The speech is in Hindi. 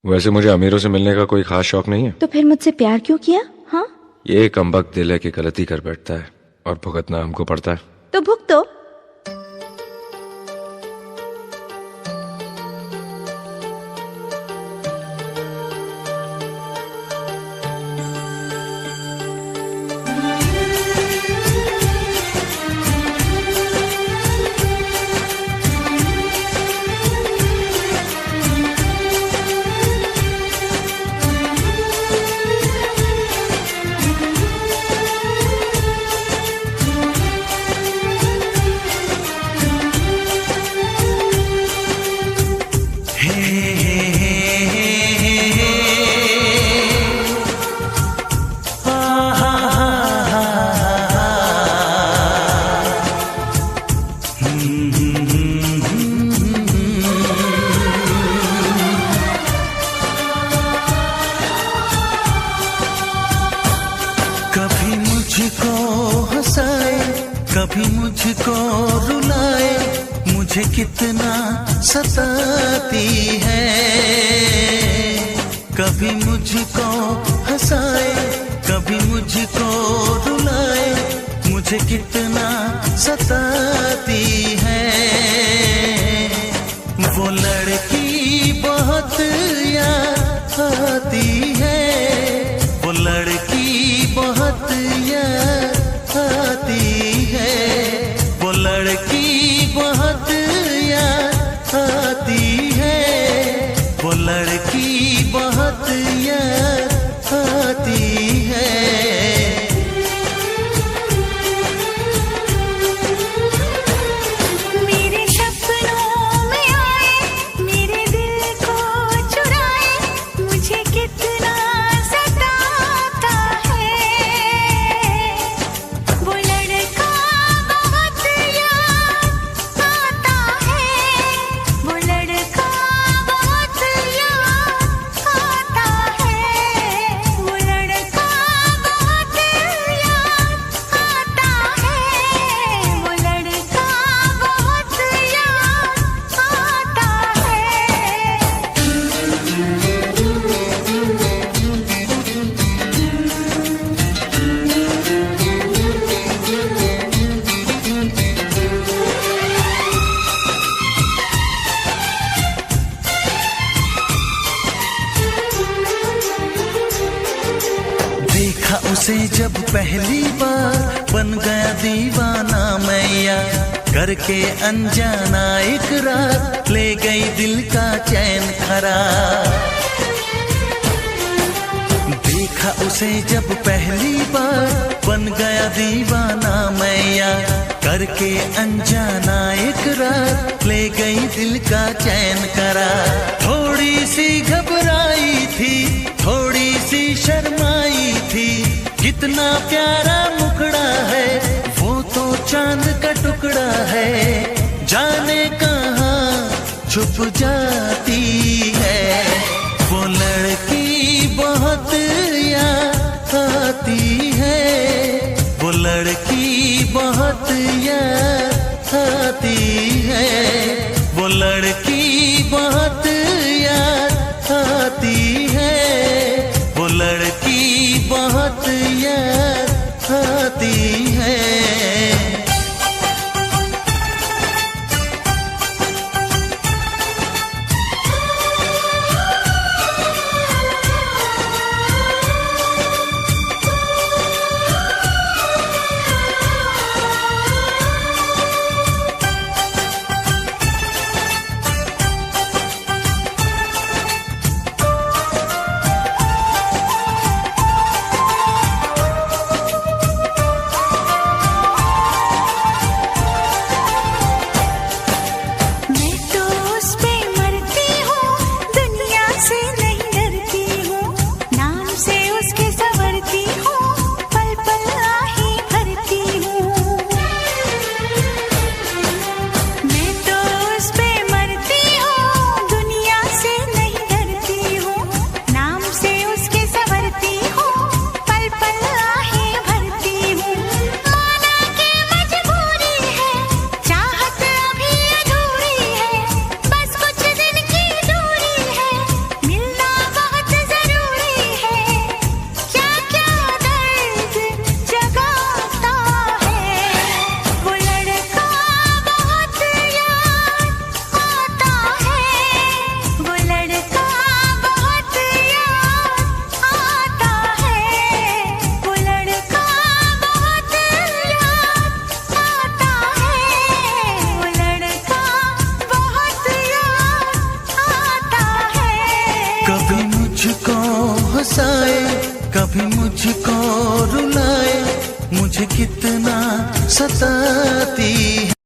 वैसे मुझे अमीरों से मिलने का कोई खास शौक नहीं है। तो फिर मुझसे प्यार क्यों किया? हाँ, ये कमबख्त दिल है कि गलती कर बैठता है और भुगतना हमको पड़ता है। तो भुगतो। कभी मुझको हंसाए, कभी मुझको रुलाए, मुझे कितना सताती है। कभी मुझको हंसाए, कभी मुझको रुलाए, मुझे कितना सताती है। वो लड़की बहुत याद आती है, वो लड़की बहुत याद आती है, वो लड़की बहुत याद आती है, वो लड़की बहुत याद आती है। मेरे सपनों में आए, मेरे दिल को चुराए, मुझे कितना सताता है। वो लड़का बहुत याद आता है, वो लड़का बहुत याद आता है, वो लड़का बहुत याद आता है, वो लड़का बहुत याद आता देखा उसे जब पहली बार, बन गया दीवाना मैया, करके अनजाना इकरार, ले गई दिल का चैन करार। देखा उसे जब पहली बार, बन गया दीवाना मैया, करके अनजाना इकरार, ले गई दिल का चैन करार। थोड़ी सी घबराई थी, थोड़ी सी शर्माई थी, कितना प्यारा मुखड़ा है, वो तो चांद का टुकड़ा है, जाने कहाँ छुप जाती है। वो लड़की बहुत याद आती है, वो लड़की बहुत याद आती है, वो लड़की बहुत याद आती है, वो लड़की बहुत याद आती है। मुझको हंसाए, कभी मुझको रुलाए, मुझे कितना सताती है।